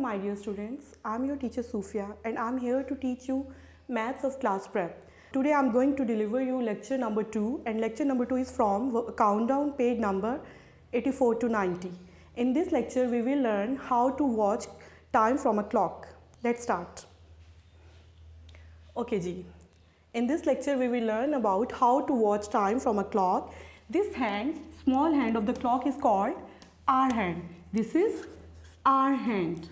my dear students. I'm your teacher Sufia and I'm here to teach you maths of class prep. Today I'm going to deliver you lecture number 2 and lecture number 2 is from countdown page number 84 to 90. In this lecture we will learn how to watch time from a clock. Let's start. Okay ji. In this lecture we will learn about how to watch time from a clock. This hand, small hand of the clock is called hour hand. This is hour hand.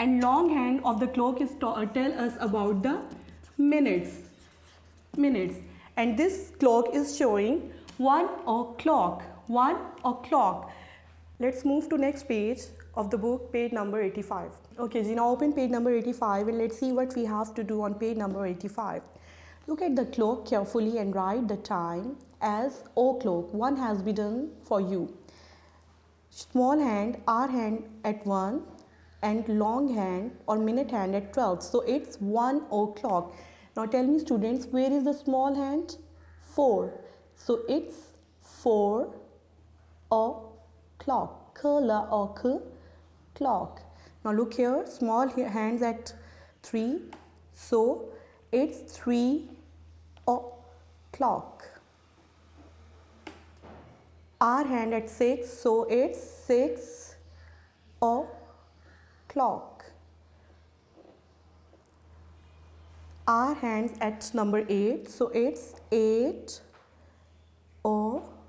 And long hand of the clock is tell us about the minutes. And this clock is showing 1 o'clock. 1 o'clock. Let's move to next page of the book, page number 85. Okay, now open page number 85 and let's see what we have to do on page number 85. Look at the clock carefully and write the time as o'clock. 1 has been done for you. Small hand, hour hand at 1 and long hand or minute hand at 12. So it's 1 o'clock. Now tell me students, where is the small hand? 4. So it's 4 o'clock. Clock. Now look here, small hands at 3. So it's 3 o'clock. Hour hand at 6. So it's 6 o'clock. Hour hands at number 8. So it's 8 o'clock.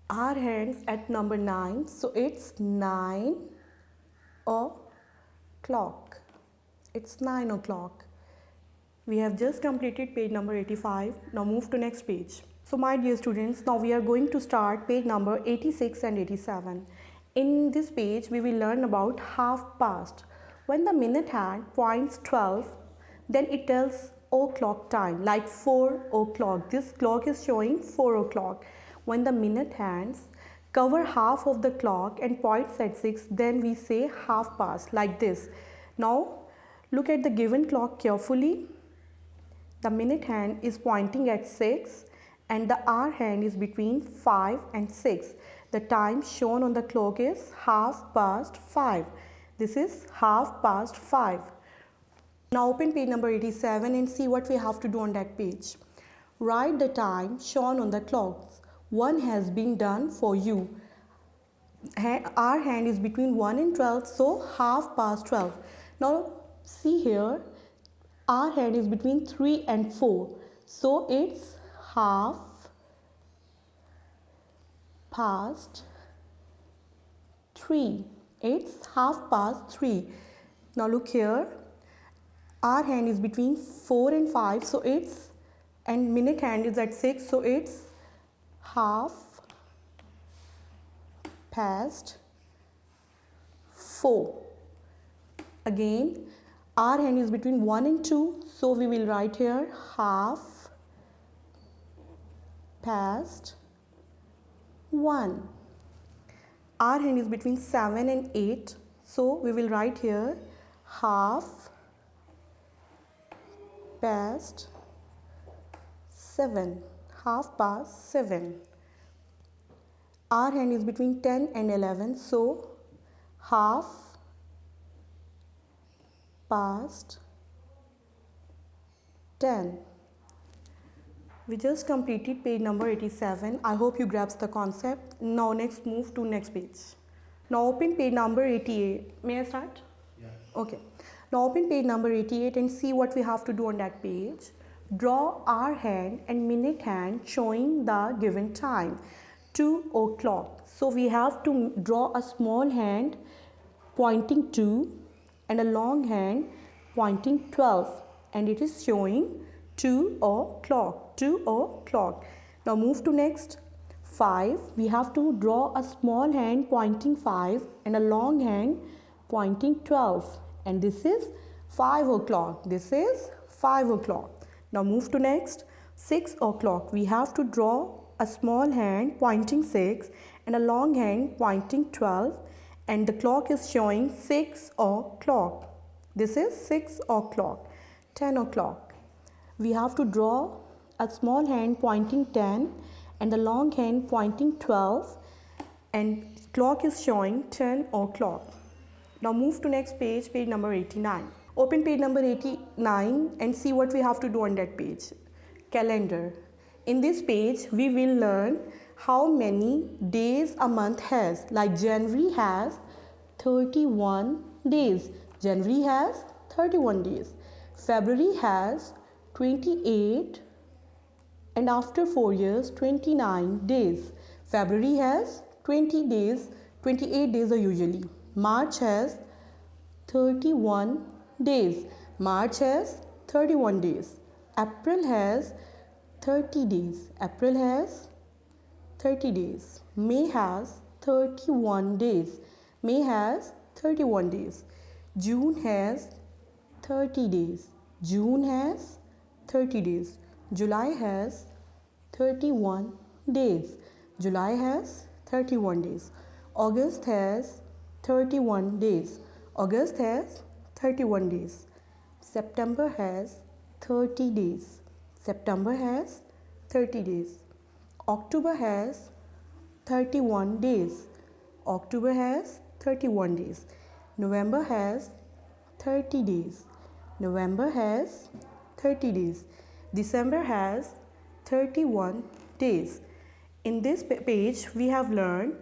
Hour hands at number 9. So it's 9 o'clock. It's 9 o'clock. We have just completed page number 85. Now move to next page. So my dear students, now we are going to start page number 86 and 87. In this page, we will learn about half past. When the minute hand points 12, then it tells o'clock time, like 4 o'clock. This clock is showing 4 o'clock. When the minute hands cover half of the clock and points at 6, then we say half past, like this. Now look at the given clock carefully. The minute hand is pointing at 6 and the hour hand is between 5 and 6. The time shown on the clock is half past 5. This is half past 5. Now open page number 87 and see what we have to do on that page. Write the time shown on the clock. 1 has been done for you. Our hand is between 1 and 12, so half past 12. Now see here, our hand is between 3 and 4, so it's half past 3. It's half past 3. Now look here, our hand is between 4 and 5, so it's, and minute hand is at 6, so it's half past 4. Again, our hand is between 1 and 2, so we will write here half past 1. Our hand is between 7 and 8, so we will write here half past 7. Half past 7. Our hand is between 10 and 11, so half past 10. We just completed page number 87. I hope you grasped the concept. Now next move to next page. Now open page number 88. May I start? Yeah. Okay. Now open page number 88 and see what we have to do on that page. Draw hour hand and minute hand showing the given time, 2 o'clock. So we have to draw a small hand pointing 2 and a long hand pointing 12, and it is showing 2 o'clock. 2 o'clock. Now move to next 5. We have to draw a small hand pointing 5 and a long hand pointing 12, and this is 5 o'clock. This is 5 o'clock. Now move to next 6 o'clock. We have to draw a small hand pointing 6 and a long hand pointing 12, and the clock is showing 6 o'clock. This is 6 o'clock. 10 o'clock. We have to draw a small hand pointing 10 and the long hand pointing 12, and clock is showing 10 o'clock. Now move to next page, page number 89. Open page number 89 and see what we have to do on that page. Calendar. In this page, we will learn how many days a month has. Like January has 31 days. January has 31 days. February has 28, and after 4 years 29 days. February has 20 days, 28 days are usually. March has 31 days. March has 31 days. April has 30 days. April has 30 days. May has 31 days. May has 31 days. June has 30 days. June has 30 days. July has 31 days. July has 31 days. August has 31 days. August has 31 days. September has 30 days. September has 30 days. October has 31 days. October has 31 days. November has 30 days. November has 30 days. December has 31 days. In this page, we have learned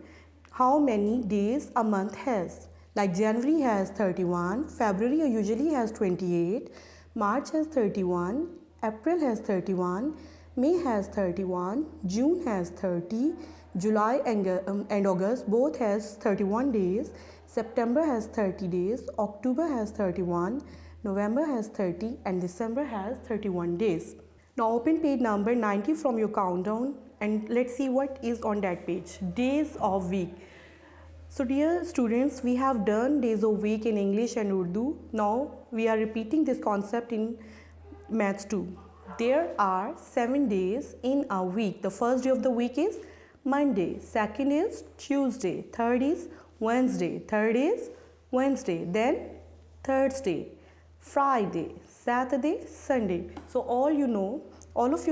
how many days a month has. Like January has 31, February usually has 28, March has 31, April has 31, May has 31, June has 30, July and August both has 31 days, September has 30 days, October has 31, November has 30, and December has 31 days. Now open page number 90 from your countdown and let's see what is on that page. Days of week. So dear students, we have done days of week in English and Urdu. Now we are repeating this concept in maths too. There are 7 days in a week. The first day of the week is Monday. Second is Tuesday. Third is Wednesday. Third is Wednesday. Then Thursday, Friday, Saturday, Sunday. So all of you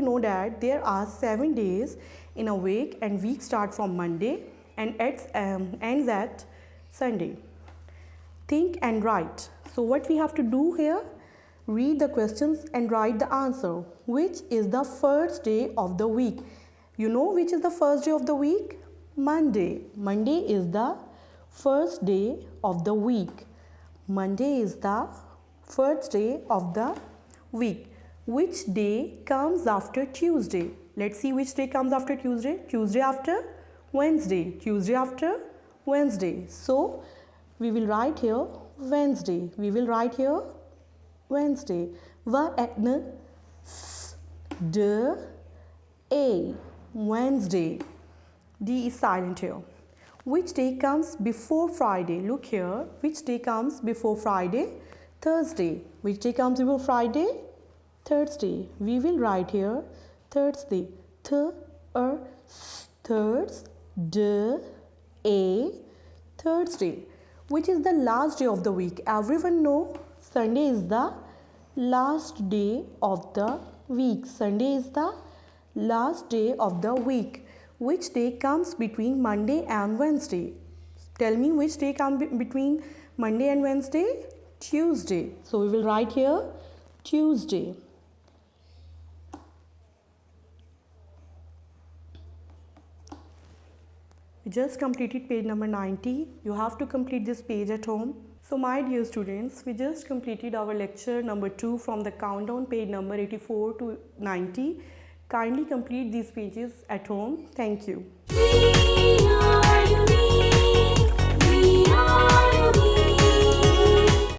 know that there are 7 days in a week, and week start from Monday and ends at Sunday. Think and write. So what we have to do here? Read the questions and write the answer. Which is the first day of the week? You know which is the first day of the week? Monday. Monday is the first day of the week. Monday is the first day of the week. Which day comes after Tuesday? Let's see which day comes after Tuesday. Tuesday after Wednesday. Tuesday after Wednesday. So we will write here Wednesday. We will write here Wednesday. Wednesday. D is silent here. Which day comes before Friday? Look here. Which day comes before Friday? Thursday. Which day comes before Friday? Thursday. We will write here Thursday. Thursday. Which is the last day of the week? Everyone know Sunday is the last day of the week. Sunday is the last day of the week. Which day comes between Monday and Wednesday? Tell me which day comes between Monday and Wednesday? Tuesday. So we will write here Tuesday. We just completed page number 90. You have to complete this page at home. So my dear students, we just completed our lecture number 2 from the countdown, page number 84 to 90. Kindly complete these pages at home. Thank you. We are unique. We are